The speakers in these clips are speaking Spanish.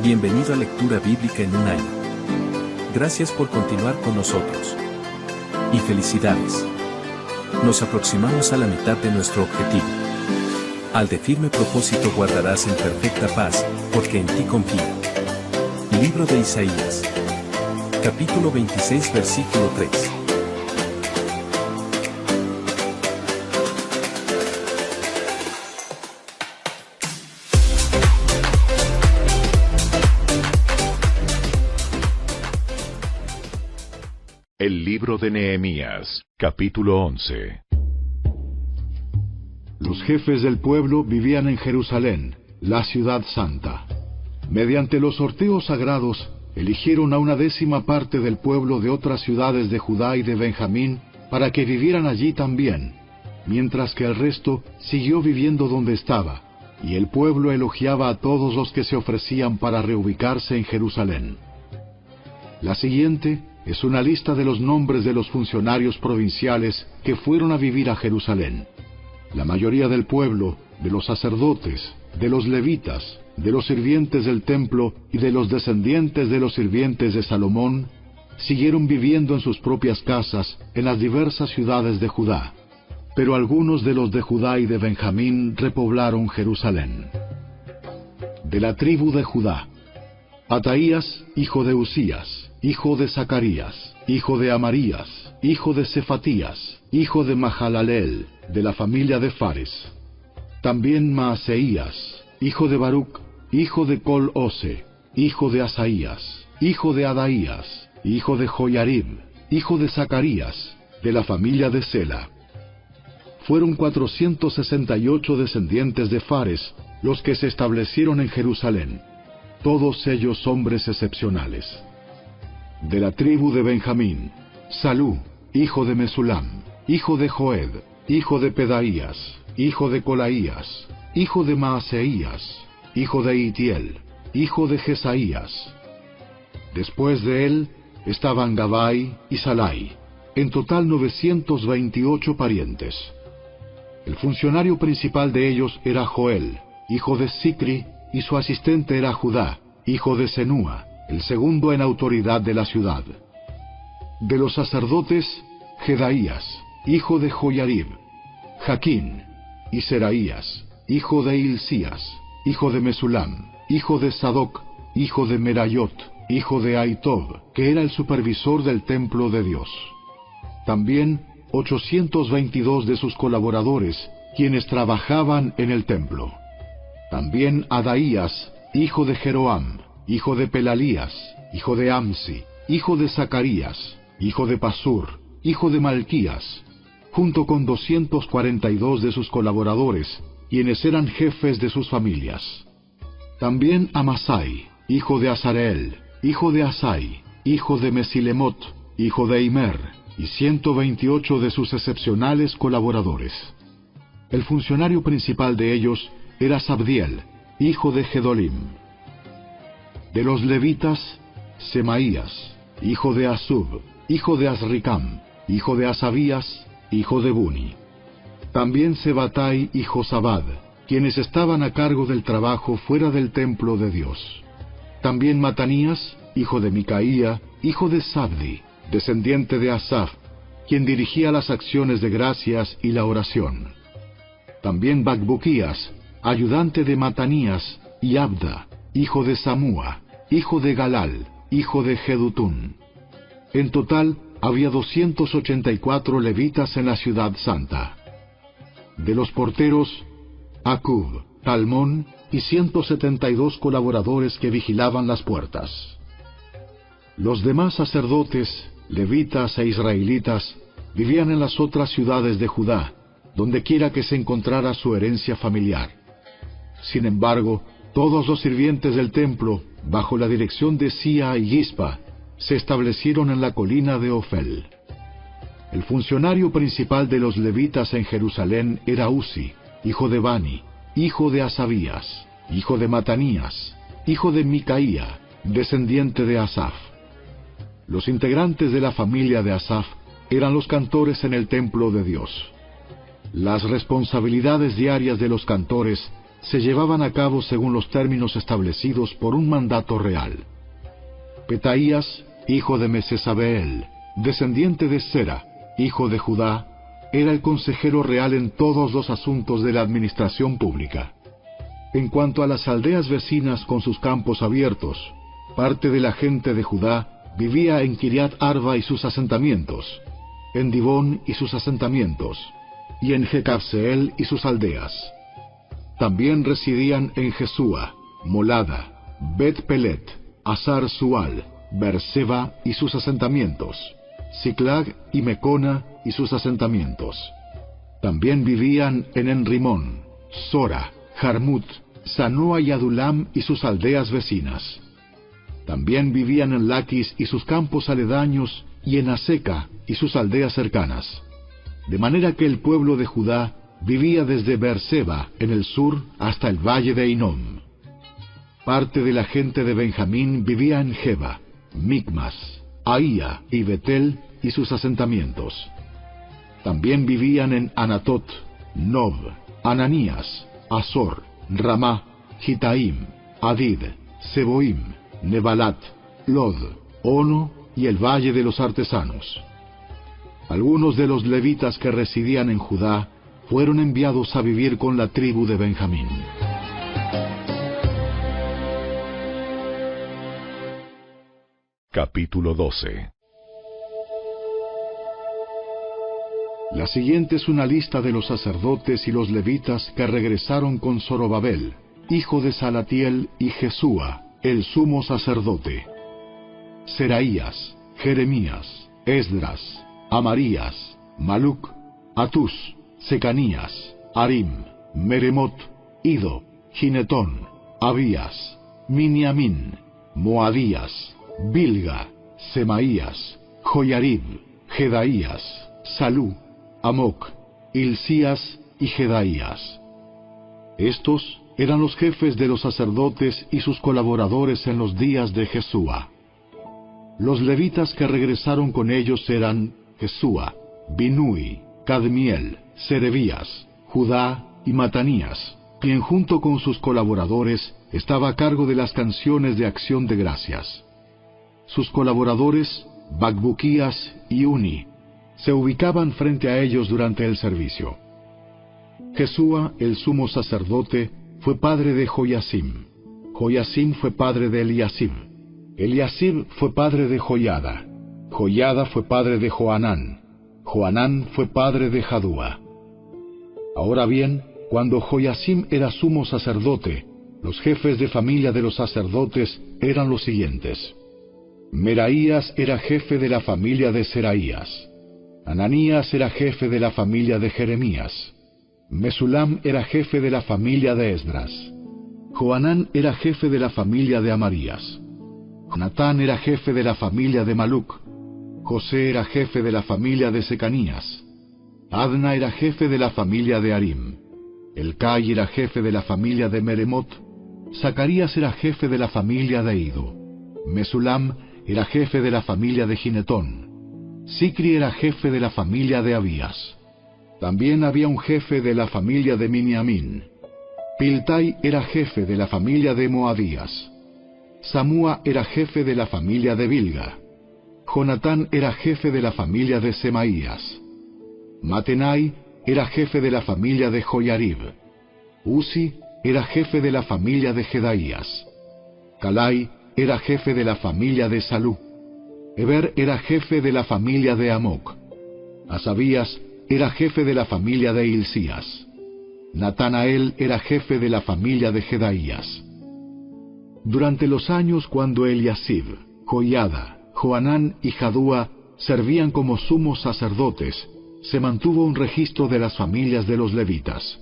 Bienvenido a Lectura Bíblica en un año. Gracias por continuar con nosotros. Y felicidades. Nos aproximamos a la mitad de nuestro objetivo. Al de firme propósito guardarás en perfecta paz, porque en ti confío. Libro de Isaías. Capítulo 26, versículo 3. El libro de Nehemías, capítulo 11. Los jefes del pueblo vivían en Jerusalén, la ciudad santa. Mediante los sorteos sagrados, eligieron a 1/10 parte del pueblo de otras ciudades de Judá y de Benjamín para que vivieran allí también, mientras que el resto siguió viviendo donde estaba, y el pueblo elogiaba a todos los que se ofrecían para reubicarse en Jerusalén. La siguiente es una lista de los nombres de los funcionarios provinciales que fueron a vivir a Jerusalén. La mayoría del pueblo, de los sacerdotes, de los levitas, de los sirvientes del templo y de los descendientes de los sirvientes de Salomón, siguieron viviendo en sus propias casas en las diversas ciudades de Judá. Pero algunos de los de Judá y de Benjamín repoblaron Jerusalén. De la tribu de Judá: Ataías, hijo de Usías, hijo de Zacarías, hijo de Amarías, hijo de Cefatías, hijo de Mahalaleel, de la familia de Fares. También Maaseías, hijo de Baruc, hijo de Col-Ose, hijo de Asaías, hijo de Adaías, hijo de Joyarib, hijo de Zacarías, de la familia de Sela. Fueron 468 descendientes de Fares los que se establecieron en Jerusalén, todos ellos hombres excepcionales. De la tribu de Benjamín: Salú, hijo de Mesulam, hijo de Joed, hijo de Pedaías, hijo de Colaías, hijo de Maaseías, hijo de Itiel, hijo de Jesaías. Después de él estaban Gabai y Salai, en total 928 parientes. El funcionario principal de ellos era Joel, hijo de Sicri, y su asistente era Judá, hijo de Senúa, el segundo en autoridad de la ciudad. De los sacerdotes: Jedaías, hijo de Joyarib, Jaquín, y Seraías, hijo de Hilcías, hijo de Mesulam, hijo de Sadoc, hijo de Merayot, hijo de Aitob, que era el supervisor del templo de Dios. También 822 de sus colaboradores, quienes trabajaban en el templo. También Adaías, hijo de Jeroam, hijo de Pelalías, hijo de Amsi, hijo de Zacarías, hijo de Pasur, hijo de Malquías, junto con 242 de sus colaboradores, quienes eran jefes de sus familias. También Amasai, hijo de Azareel, hijo de Asai, hijo de Mesilemot, hijo de Imer, y 128 de sus excepcionales colaboradores. El funcionario principal de ellos era Sabdiel, hijo de Gedolim. De los levitas: Semaías, hijo de Asub, hijo de Azricam, hijo de Asabías, hijo de Buni. También Sebatai y Josabad, quienes estaban a cargo del trabajo fuera del templo de Dios. También Matanías, hijo de Micaía, hijo de Sabdi, descendiente de Asaf, quien dirigía las acciones de gracias y la oración. También Bacbuquías, ayudante de Matanías, y Abda, hijo de Samúa, hijo de Galal, hijo de Jedutún. En total había 284 levitas en la ciudad santa. De los porteros: Acub, Talmón y 172 colaboradores que vigilaban las puertas. Los demás sacerdotes, levitas e israelitas vivían en las otras ciudades de Judá, donde quiera que se encontrara su herencia familiar. Sin embargo, todos los sirvientes del templo, bajo la dirección de Sia y Gispa, se establecieron en la colina de Ofel. El funcionario principal de los levitas en Jerusalén era Uzi, hijo de Bani, hijo de Asabías, hijo de Matanías, hijo de Micaía, descendiente de Asaf. Los integrantes de la familia de Asaf eran los cantores en el templo de Dios. Las responsabilidades diarias de los cantores se llevaban a cabo según los términos establecidos por un mandato real. Petaías, hijo de Mesesabeel, descendiente de Sera, hijo de Judá, era el consejero real en todos los asuntos de la administración pública. En cuanto a las aldeas vecinas con sus campos abiertos, parte de la gente de Judá vivía en Kiriat Arba y sus asentamientos, en Dibón y sus asentamientos, y en Jecabseel y sus aldeas. También residían en Jesúa, Molada, Bet Pelet, Azar Sual, Berseba y sus asentamientos, Siclag y Mecona y sus asentamientos. También vivían en Enrimón, Sora, Jarmut, Sanoa y Adulam y sus aldeas vecinas. También vivían en Laquis y sus campos aledaños y en Aseca y sus aldeas cercanas. De manera que el pueblo de Judá vivía desde Berseba en el sur hasta el valle de Hinom. Parte de la gente de Benjamín vivía en Geba, Micmas, Ahía y Betel y sus asentamientos. También vivían en Anatot, Nob, Ananías, Azor, Ramá, Gitaim, Adid, Seboim, Nebalat, Lod, Ono y el valle de los artesanos. Algunos de los levitas que residían en Judá fueron enviados a vivir con la tribu de Benjamín. Capítulo 12. La siguiente es una lista de los sacerdotes y los levitas que regresaron con Zorobabel, hijo de Salatiel, y Jesúa, el sumo sacerdote: Seraías, Jeremías, Esdras, Amarías, Maluc, Atus, Secanías, Arim, Meremot, Ido, Ginetón, Abías, Miniamín, Moadías, Bilga, Semaías, Joyarib, Jedaías, Salú, Amoc, Hilcías y Jedaías. Estos eran los jefes de los sacerdotes y sus colaboradores en los días de Jesúa. Los levitas que regresaron con ellos eran Jesúa, Binui, Cadmiel, Serebías, Judá y Matanías, quien junto con sus colaboradores estaba a cargo de las canciones de acción de gracias. Sus colaboradores, Bacbuquías y Uni, se ubicaban frente a ellos durante el servicio. Jesúa, el sumo sacerdote, fue padre de Joyasim. Joyasim fue padre de Eliasib. Eliasib fue padre de Joyada. Joyada fue padre de Joanán. Joanán fue padre de Jadúa. Ahora bien, cuando Joyasim era sumo sacerdote, los jefes de familia de los sacerdotes eran los siguientes: Meraías era jefe de la familia de Seraías. Ananías era jefe de la familia de Jeremías. Mesulam era jefe de la familia de Esdras. Joanán era jefe de la familia de Amarías. Natán era jefe de la familia de Maluc. José era jefe de la familia de Secanías. Adna era jefe de la familia de Arim. Elcai era jefe de la familia de Meremot. Zacarías era jefe de la familia de Ido. Mesulam era jefe de la familia de Ginetón. Sicri era jefe de la familia de Abías. También había un jefe de la familia de Miniamín. Piltai era jefe de la familia de Moadías. Samúa era jefe de la familia de Bilga. Jonatán era jefe de la familia de Semaías. Matenai era jefe de la familia de Joyarib. Uzi era jefe de la familia de Jedaías. Calai era jefe de la familia de Salú. Eber era jefe de la familia de Amoc. Asabías era jefe de la familia de Hilcías. Natanael era jefe de la familia de Jedaías. Durante los años cuando Eliasib, Joiada, Joanán y Jadúa servían como sumos sacerdotes, se mantuvo un registro de las familias de los levitas.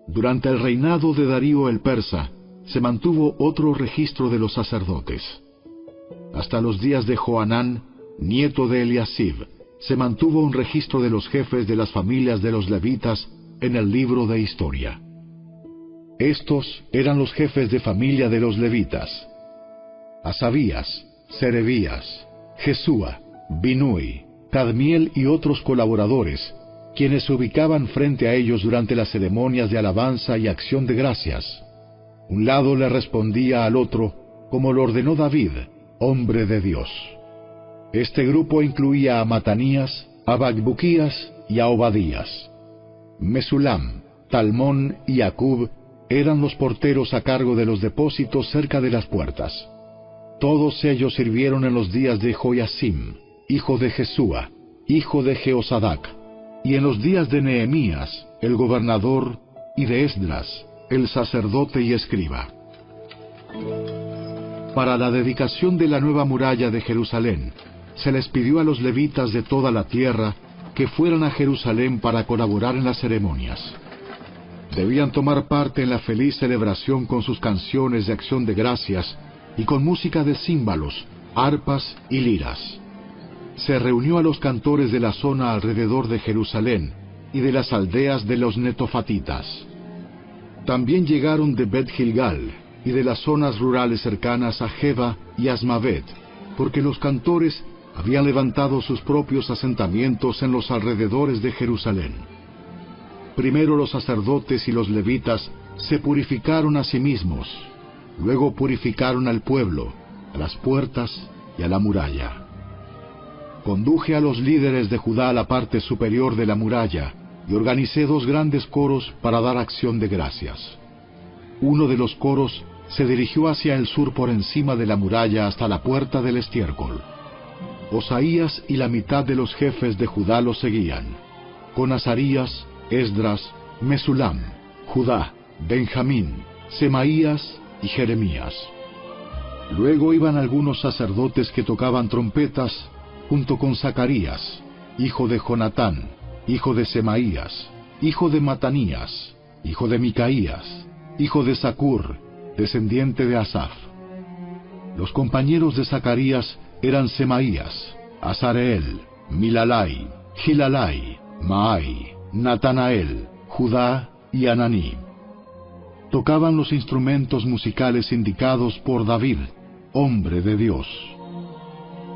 Durante el reinado de Darío el persa, se mantuvo otro registro de los sacerdotes. Hasta los días de Joanán, nieto de Eliasib, se mantuvo un registro de los jefes de las familias de los levitas en el libro de historia. Estos eran los jefes de familia de los levitas: Asabías, Serebías, Jesúa, Binui, Cadmiel y otros colaboradores, quienes se ubicaban frente a ellos durante las ceremonias de alabanza y acción de gracias. Un lado le respondía al otro, como lo ordenó David, hombre de Dios. Este grupo incluía a Matanías, a Bacbuquías y a Obadías. Mesulam, Talmón y Acub eran los porteros a cargo de los depósitos cerca de las puertas. Todos ellos sirvieron en los días de Joiasim, hijo de Jesúa, hijo de Jehosadac, y en los días de Nehemías, el gobernador, y de Esdras, el sacerdote y escriba. Para la dedicación de la nueva muralla de Jerusalén, se les pidió a los levitas de toda la tierra que fueran a Jerusalén para colaborar en las ceremonias. Debían tomar parte en la feliz celebración con sus canciones de acción de gracias y con música de címbalos, arpas y liras. Se reunió a los cantores de la zona alrededor de Jerusalén y de las aldeas de los netofatitas. También llegaron de Bet Gilgal y de las zonas rurales cercanas a Jeba y Asmavet, porque los cantores habían levantado sus propios asentamientos en los alrededores de Jerusalén. Primero los sacerdotes y los levitas se purificaron a sí mismos, luego purificaron al pueblo, a las puertas y a la muralla. Conduje a los líderes de Judá a la parte superior de la muralla y organicé 2 grandes coros para dar acción de gracias. Uno de los coros se dirigió hacia el sur por encima de la muralla hasta la puerta del estiércol. Osaías y la mitad de los jefes de Judá lo seguían, con Azarías, Esdras, Mesulam, Judá, Benjamín, Semaías y Jeremías. Luego iban algunos sacerdotes que tocaban trompetas, junto con Zacarías, hijo de Jonatán, hijo de Semaías, hijo de Matanías, hijo de Micaías, hijo de Zacur, descendiente de Asaf. Los compañeros de Zacarías eran Semaías, Azareel, Milalai, Gilalai, Maai, Natanael, Judá y Ananí. Tocaban los instrumentos musicales indicados por David, hombre de Dios.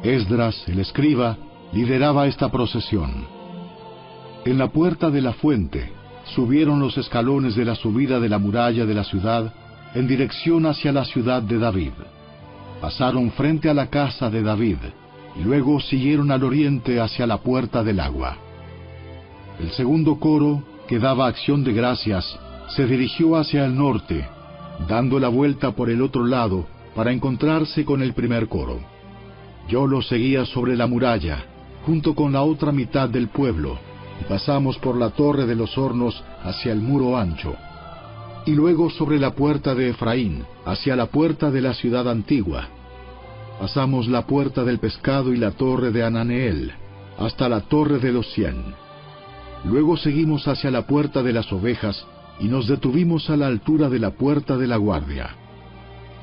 Esdras, el escriba, lideraba esta procesión. En la puerta de la fuente subieron los escalones de la subida de la muralla de la ciudad en dirección hacia la ciudad de David. Pasaron frente a la casa de David y luego siguieron al oriente hacia la puerta del agua. El segundo coro, que daba acción de gracias, se dirigió hacia el norte, dando la vuelta por el otro lado para encontrarse con el primer coro. Yo lo seguía sobre la muralla, junto con la otra mitad del pueblo, y pasamos por la torre de los hornos hacia el muro ancho, y luego sobre la puerta de Efraín, hacia la puerta de la ciudad antigua. Pasamos la puerta del pescado y la torre de Ananeel, hasta la torre de los 100. Luego seguimos hacia la puerta de las ovejas, y nos detuvimos a la altura de la puerta de la guardia.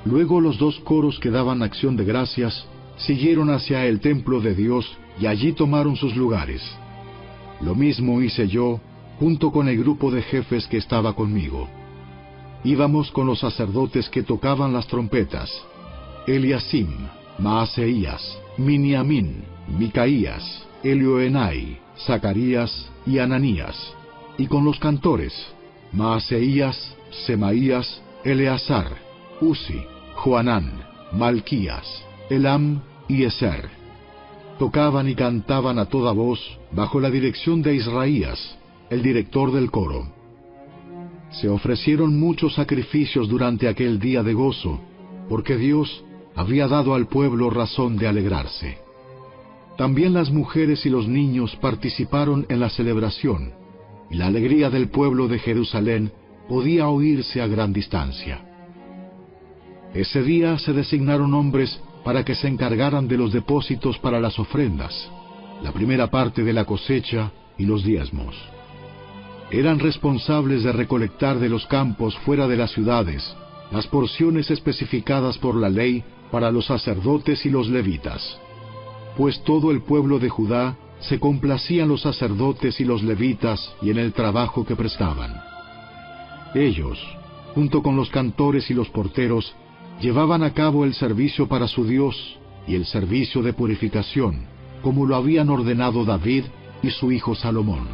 Luego los 2 coros que daban acción de gracias siguieron hacia el templo de Dios y allí tomaron sus lugares. Lo mismo hice yo, junto con el grupo de jefes que estaba conmigo. Íbamos con los sacerdotes que tocaban las trompetas: Eliasim, Maaseías, Miniamín, Micaías, Elioenai, Zacarías y Ananías, y con los cantores: Maaseías, Semaías, Eleazar, Uzi, Joanán, Malquías, Elam y Eser. Tocaban y cantaban a toda voz bajo la dirección de Israías, el director del coro. Se ofrecieron muchos sacrificios durante aquel día de gozo, porque Dios había dado al pueblo razón de alegrarse. También las mujeres y los niños participaron en la celebración, y la alegría del pueblo de Jerusalén podía oírse a gran distancia. Ese día se designaron hombres para que se encargaran de los depósitos para las ofrendas, la primera parte de la cosecha y los diezmos. Eran responsables de recolectar de los campos fuera de las ciudades las porciones especificadas por la ley para los sacerdotes y los levitas, pues todo el pueblo de Judá se complacía en los sacerdotes y los levitas y en el trabajo que prestaban. Ellos, junto con los cantores y los porteros, llevaban a cabo el servicio para su Dios y el servicio de purificación, como lo habían ordenado David y su hijo Salomón.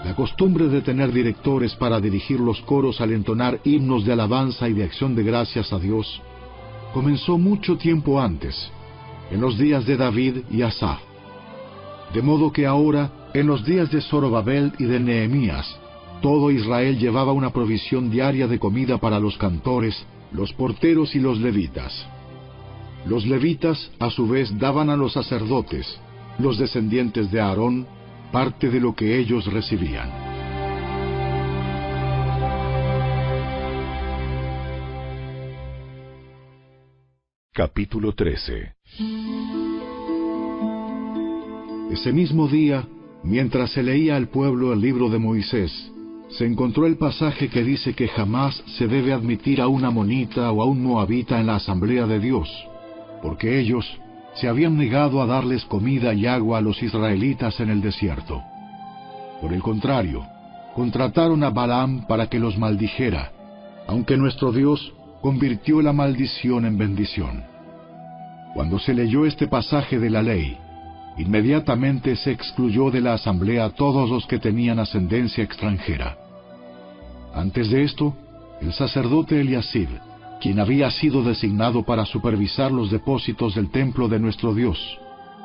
La costumbre de tener directores para dirigir los coros al entonar himnos de alabanza y de acción de gracias a Dios comenzó mucho tiempo antes, en los días de David y Asaf. De modo que ahora, en los días de Zorobabel y de Nehemías, todo Israel llevaba una provisión diaria de comida para los cantores, los porteros y los levitas. Los levitas, a su vez, daban a los sacerdotes, los descendientes de Aarón, parte de lo que ellos recibían. Capítulo 13. Ese mismo día, mientras se leía al pueblo el libro de Moisés, se encontró el pasaje que dice que jamás se debe admitir a un amonita o a un moabita en la asamblea de Dios, porque ellos se habían negado a darles comida y agua a los israelitas en el desierto. Por el contrario, contrataron a Balaam para que los maldijera, aunque nuestro Dios convirtió la maldición en bendición. Cuando se leyó este pasaje de la ley, inmediatamente se excluyó de la asamblea a todos los que tenían ascendencia extranjera. Antes de esto, el sacerdote Eliasib, quien había sido designado para supervisar los depósitos del templo de nuestro Dios,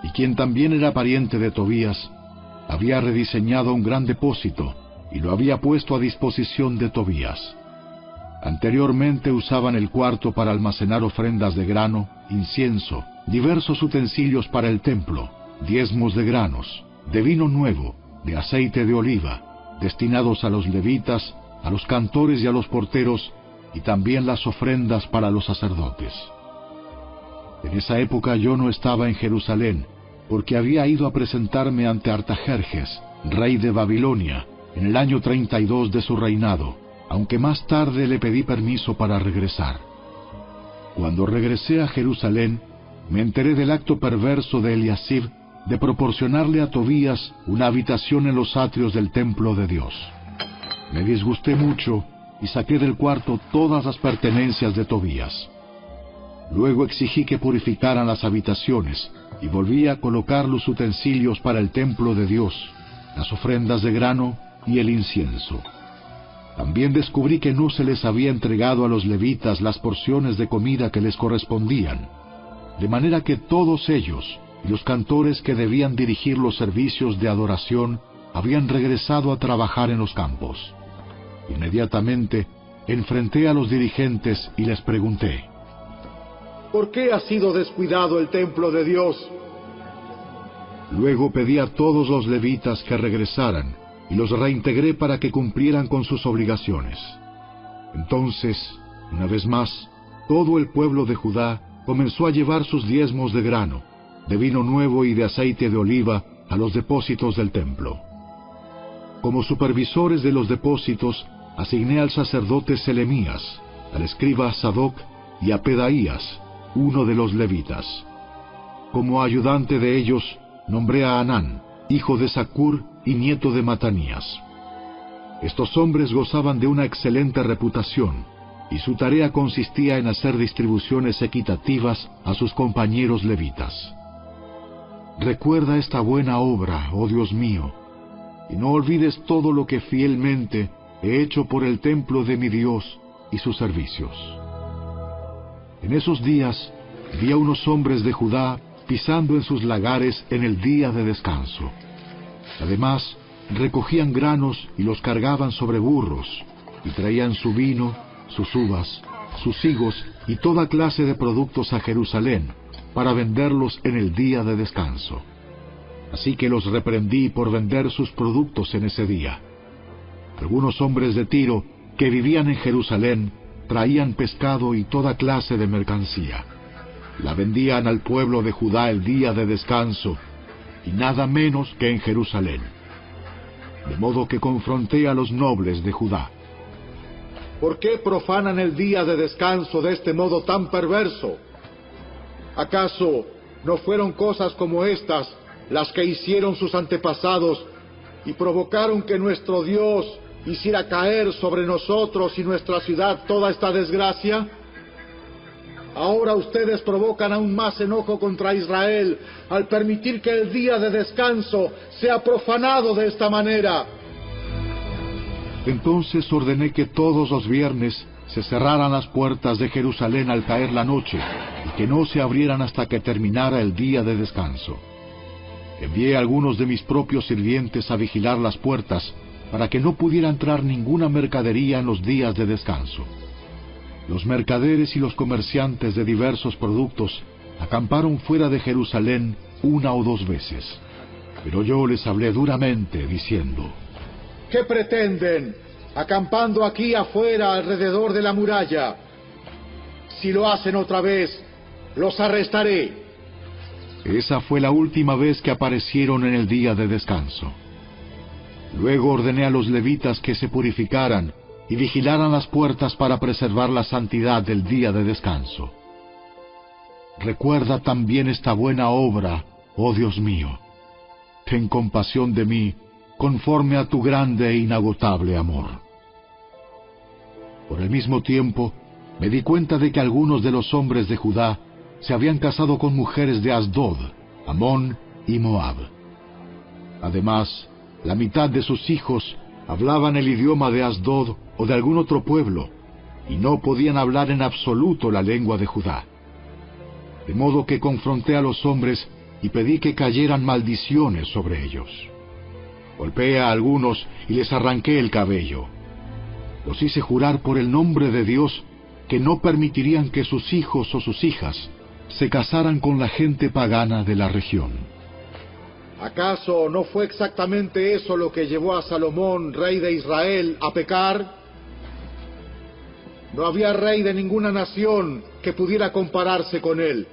y quien también era pariente de Tobías, había rediseñado un gran depósito y lo había puesto a disposición de Tobías. Anteriormente usaban el cuarto para almacenar ofrendas de grano, incienso, diversos utensilios para el templo, diezmos de granos, de vino nuevo, de aceite de oliva, destinados a los levitas, a los cantores y a los porteros, y también las ofrendas para los sacerdotes. En esa época yo no estaba en Jerusalén, porque había ido a presentarme ante Artajerjes, rey de Babilonia, en el año 32 de su reinado, aunque más tarde le pedí permiso para regresar. Cuando regresé a Jerusalén, me enteré del acto perverso de Eliasib de proporcionarle a Tobías una habitación en los atrios del templo de Dios. Me disgusté mucho y saqué del cuarto todas las pertenencias de Tobías. Luego exigí que purificaran las habitaciones y volví a colocar los utensilios para el templo de Dios, las ofrendas de grano y el incienso. También descubrí que no se les había entregado a los levitas las porciones de comida que les correspondían, de manera que todos ellos y los cantores que debían dirigir los servicios de adoración habían regresado a trabajar en los campos. Inmediatamente enfrenté a los dirigentes y les pregunté: ¿por qué ha sido descuidado el templo de Dios? Luego pedí a todos los levitas que regresaran y los reintegré para que cumplieran con sus obligaciones. Entonces, una vez más, todo el pueblo de Judá comenzó a llevar sus diezmos de grano, de vino nuevo y de aceite de oliva a los depósitos del templo. Como supervisores de los depósitos, asigné al sacerdote Selemías, al escriba Sadoc y a Pedaías, uno de los levitas. Como ayudante de ellos, nombré a Anán, hijo de Zacur y nieto de Matanías. Estos hombres gozaban de una excelente reputación, y su tarea consistía en hacer distribuciones equitativas a sus compañeros levitas. Recuerda esta buena obra, oh Dios mío, y no olvides todo lo que fielmente he hecho por el templo de mi Dios y sus servicios. En esos días vi a unos hombres de Judá pisando en sus lagares en el día de descanso. Además, recogían granos y los cargaban sobre burros, y traían su vino, sus uvas, sus higos y toda clase de productos a Jerusalén, para venderlos en el día de descanso. Así que los reprendí por vender sus productos en ese día. Algunos hombres de Tiro, que vivían en Jerusalén, traían pescado y toda clase de mercancía. La vendían al pueblo de Judá el día de descanso, y nada menos que en Jerusalén. De modo que confronté a los nobles de Judá. ¿Por qué profanan el día de descanso de este modo tan perverso? ¿Acaso no fueron cosas como estas las que hicieron sus antepasados y provocaron que nuestro Dios hiciera caer sobre nosotros y nuestra ciudad toda esta desgracia? Ahora ustedes provocan aún más enojo contra Israel al permitir que el día de descanso sea profanado de esta manera. Entonces ordené que todos los viernes se cerraran las puertas de Jerusalén al caer la noche, y que no se abrieran hasta que terminara el día de descanso. Envié a algunos de mis propios sirvientes a vigilar las puertas, para que no pudiera entrar ninguna mercadería en los días de descanso. Los mercaderes y los comerciantes de diversos productos acamparon fuera de Jerusalén 1 o 2 veces. Pero yo les hablé duramente, diciendo: ¿qué pretenden, acampando aquí afuera alrededor de la muralla? Si lo hacen otra vez, los arrestaré. Esa fue la última vez que aparecieron en el día de descanso. Luego ordené a los levitas que se purificaran y vigilaran las puertas para preservar la santidad del día de descanso. Recuerda también esta buena obra, oh Dios mío. Ten compasión de mí, conforme a tu grande e inagotable amor. Por el mismo tiempo, me di cuenta de que algunos de los hombres de Judá se habían casado con mujeres de Asdod, Amón y Moab. Además, la mitad de sus hijos hablaban el idioma de Asdod o de algún otro pueblo, y no podían hablar en absoluto la lengua de Judá. De modo que confronté a los hombres y pedí que cayeran maldiciones sobre ellos. Golpeé a algunos y les arranqué el cabello. Los hice jurar por el nombre de Dios que no permitirían que sus hijos o sus hijas se casaran con la gente pagana de la región. ¿Acaso no fue exactamente eso lo que llevó a Salomón, rey de Israel, a pecar? No había rey de ninguna nación que pudiera compararse con él.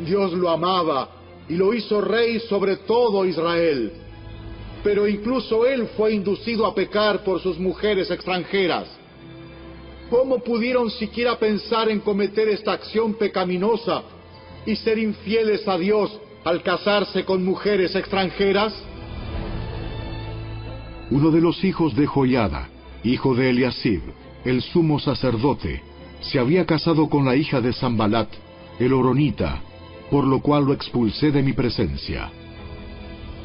Dios lo amaba y lo hizo rey sobre todo Israel. Pero incluso él fue inducido a pecar por sus mujeres extranjeras. ¿Cómo pudieron siquiera pensar en cometer esta acción pecaminosa y ser infieles a Dios al casarse con mujeres extranjeras? Uno de los hijos de Joiada, hijo de Eliasib, el sumo sacerdote, se había casado con la hija de Sambalat, el horonita, por lo cual lo expulsé de mi presencia.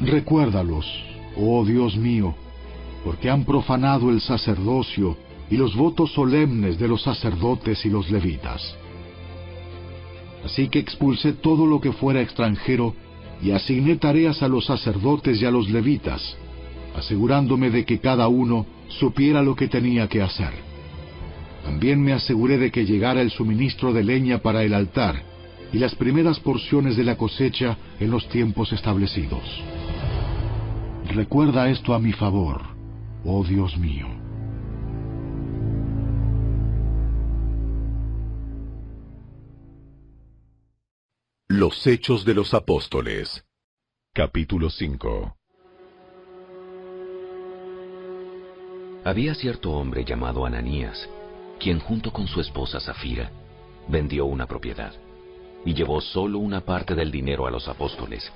Recuérdalos, oh Dios mío, porque han profanado el sacerdocio y los votos solemnes de los sacerdotes y los levitas. Así que expulsé todo lo que fuera extranjero y asigné tareas a los sacerdotes y a los levitas, asegurándome de que cada uno supiera lo que tenía que hacer. También me aseguré de que llegara el suministro de leña para el altar y las primeras porciones de la cosecha en los tiempos establecidos. Recuerda esto a mi favor, oh Dios mío. Los Hechos de los Apóstoles. Capítulo 5. Había cierto hombre llamado Ananías, quien junto con su esposa Safira vendió una propiedad, y llevó solo una parte del dinero a los apóstoles,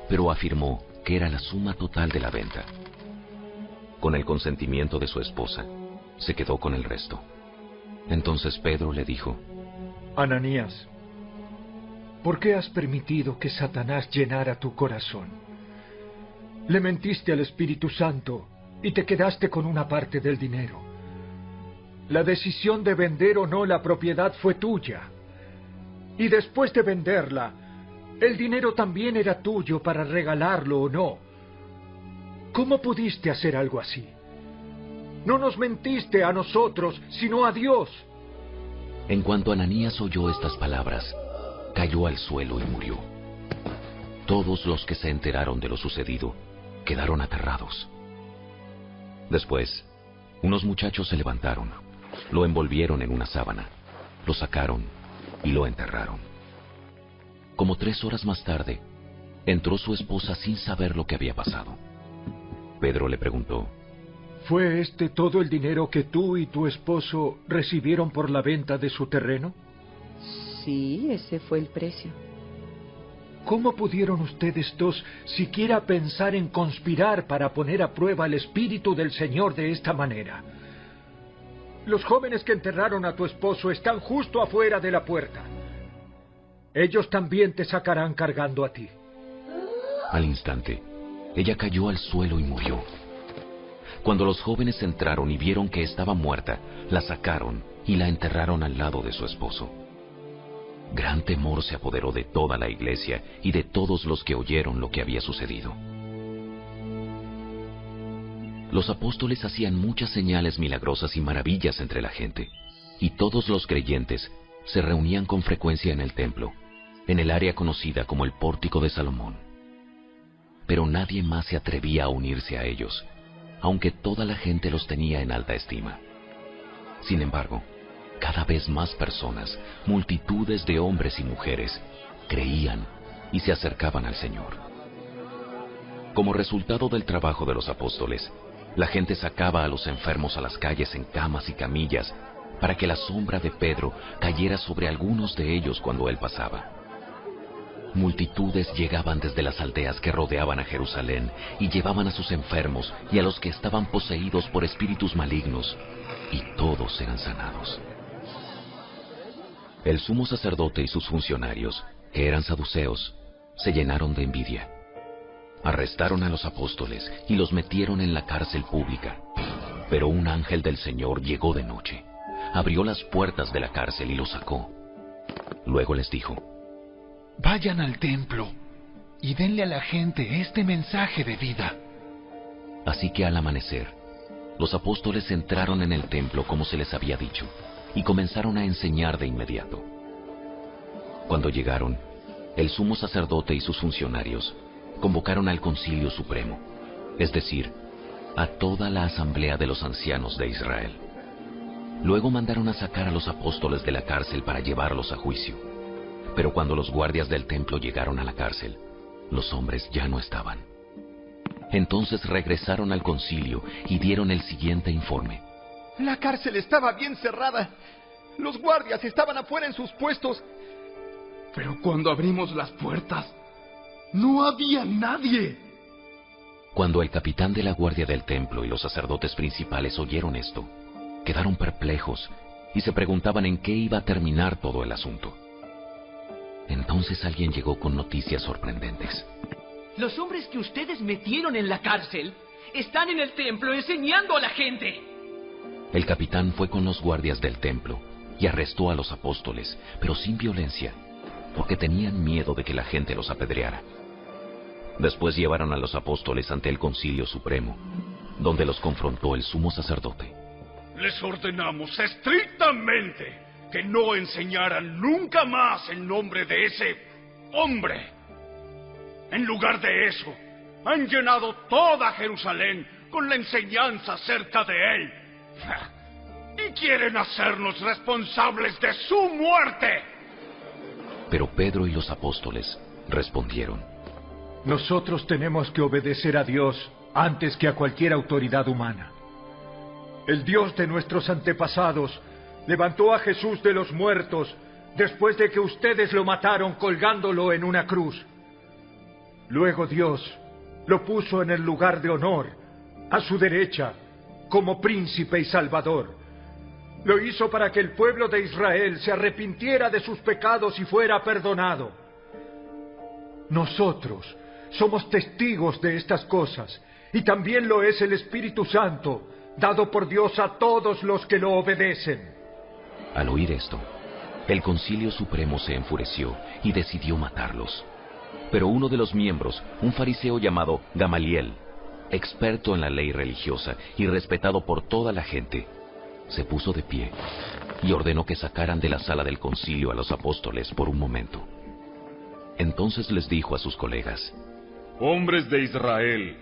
pero afirmó que era la suma total de la venta. Con el consentimiento de su esposa, se quedó con el resto. Entonces Pedro le dijo: Ananías, ¿por qué has permitido que Satanás llenara tu corazón? Le mentiste al Espíritu Santo y te quedaste con una parte del dinero. La decisión de vender o no la propiedad fue tuya. Y después de venderla, el dinero también era tuyo para regalarlo o no. ¿Cómo pudiste hacer algo así? No nos mentiste a nosotros, sino a Dios. En cuanto Ananías oyó estas palabras, cayó al suelo y murió. Todos los que se enteraron de lo sucedido quedaron aterrados. Después, unos muchachos se levantaron, lo envolvieron en una sábana, lo sacaron y lo enterraron. Como 3 horas más tarde, entró su esposa sin saber lo que había pasado. Pedro le preguntó: ¿Fue este todo el dinero que tú y tu esposo recibieron por la venta de su terreno? Sí, ese fue el precio. ¿Cómo pudieron ustedes dos siquiera pensar en conspirar para poner a prueba el Espíritu del Señor de esta manera? Los jóvenes que enterraron a tu esposo están justo afuera de la puerta. Ellos también te sacarán cargando a ti. Al instante, ella cayó al suelo y murió. Cuando los jóvenes entraron y vieron que estaba muerta, la sacaron y la enterraron al lado de su esposo. Gran temor se apoderó de toda la iglesia y de todos los que oyeron lo que había sucedido. Los apóstoles hacían muchas señales milagrosas y maravillas entre la gente, y todos los creyentes se reunían con frecuencia en el templo, en el área conocida como el Pórtico de Salomón. Pero nadie más se atrevía a unirse a ellos, aunque toda la gente los tenía en alta estima. Sin embargo, cada vez más personas, multitudes de hombres y mujeres, creían y se acercaban al Señor. Como resultado del trabajo de los apóstoles, la gente sacaba a los enfermos a las calles en camas y camillas para que la sombra de Pedro cayera sobre algunos de ellos cuando él pasaba. Multitudes llegaban desde las aldeas que rodeaban a Jerusalén y llevaban a sus enfermos y a los que estaban poseídos por espíritus malignos, y todos eran sanados. El sumo sacerdote y sus funcionarios, que eran saduceos, se llenaron de envidia. Arrestaron a los apóstoles y los metieron en la cárcel pública. Pero un ángel del Señor llegó de noche, abrió las puertas de la cárcel y los sacó. Luego les dijo: Vayan al templo y denle a la gente este mensaje de vida. Así que al amanecer, los apóstoles entraron en el templo como se les había dicho, y comenzaron a enseñar de inmediato. Cuando llegaron, el sumo sacerdote y sus funcionarios convocaron al Concilio Supremo, es decir, a toda la asamblea de los ancianos de Israel. Luego mandaron a sacar a los apóstoles de la cárcel para llevarlos a juicio. Pero cuando los guardias del templo llegaron a la cárcel, los hombres ya no estaban. Entonces regresaron al concilio y dieron el siguiente informe. La cárcel estaba bien cerrada. Los guardias estaban afuera en sus puestos. Pero cuando abrimos las puertas, no había nadie. Cuando el capitán de la guardia del templo y los sacerdotes principales oyeron esto, quedaron perplejos y se preguntaban en qué iba a terminar todo el asunto. Entonces alguien llegó con noticias sorprendentes. Los hombres que ustedes metieron en la cárcel están en el templo enseñando a la gente. El capitán fue con los guardias del templo y arrestó a los apóstoles, pero sin violencia, porque tenían miedo de que la gente los apedreara. Después llevaron a los apóstoles ante el Concilio Supremo, donde los confrontó el sumo sacerdote. Les ordenamos estrictamente que no enseñaran nunca más el nombre de ese hombre. En lugar de eso, han llenado toda Jerusalén con la enseñanza acerca de él. Y quieren hacernos responsables de su muerte. Pero Pedro y los apóstoles respondieron: Nosotros tenemos que obedecer a Dios antes que a cualquier autoridad humana. El Dios de nuestros antepasados levantó a Jesús de los muertos después de que ustedes lo mataron colgándolo en una cruz. Luego Dios lo puso en el lugar de honor, a su derecha, como príncipe y salvador. Lo hizo para que el pueblo de Israel se arrepintiera de sus pecados y fuera perdonado. Nosotros somos testigos de estas cosas, y también lo es el Espíritu Santo, dado por Dios a todos los que lo obedecen. Al oír esto, el Concilio Supremo se enfureció y decidió matarlos. Pero uno de los miembros, un fariseo llamado Gamaliel, experto en la ley religiosa y respetado por toda la gente, se puso de pie y ordenó que sacaran de la sala del concilio a los apóstoles por un momento. Entonces les dijo a sus colegas: Hombres de Israel,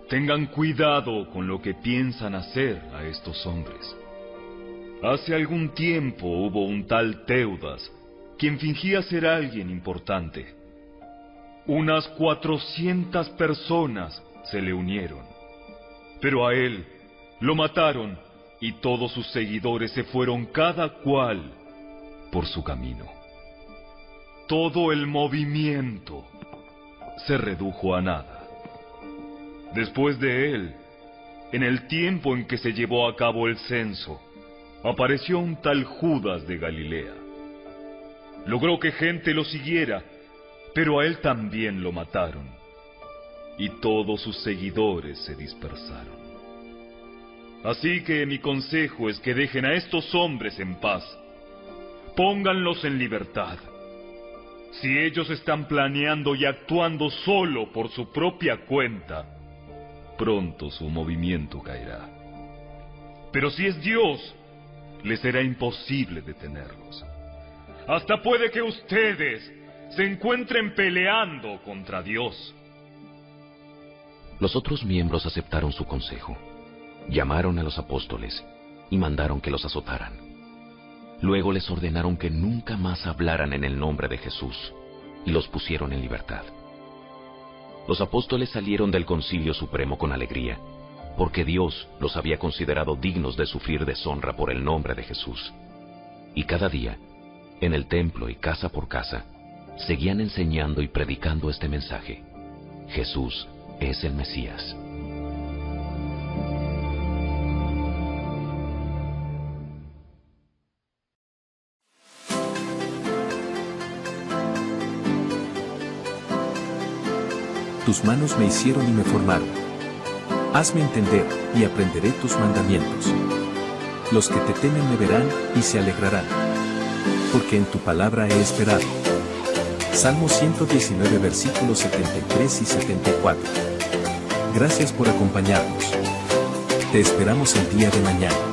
tengan cuidado con lo que piensan hacer a estos hombres. Hace algún tiempo hubo un tal Teudas, quien fingía ser alguien importante. Unas 400 personas se le unieron, pero a él lo mataron y todos sus seguidores se fueron cada cual por su camino. Todo el movimiento se redujo a nada. Después de él, en el tiempo en que se llevó a cabo el censo, apareció un tal Judas de Galilea. Logró que gente lo siguiera, pero a él también lo mataron, y todos sus seguidores se dispersaron. Así que mi consejo es que dejen a estos hombres en paz. Pónganlos en libertad. Si ellos están planeando y actuando solo por su propia cuenta, pronto su movimiento caerá. Pero si es Dios, les será imposible detenerlos. Hasta puede que ustedes se encuentren peleando contra Dios. Los otros miembros aceptaron su consejo. Llamaron a los apóstoles y mandaron que los azotaran. Luego les ordenaron que nunca más hablaran en el nombre de Jesús y los pusieron en libertad. Los apóstoles salieron del Concilio Supremo con alegría, porque Dios los había considerado dignos de sufrir deshonra por el nombre de Jesús. Y cada día, en el templo y casa por casa, seguían enseñando y predicando este mensaje: Jesús es el Mesías. Tus manos me hicieron y me formaron. Hazme entender, y aprenderé tus mandamientos. Los que te temen me verán, y se alegrarán. Porque en tu palabra he esperado. Salmo 119 versículos 73 y 74. Gracias por acompañarnos. Te esperamos el día de mañana.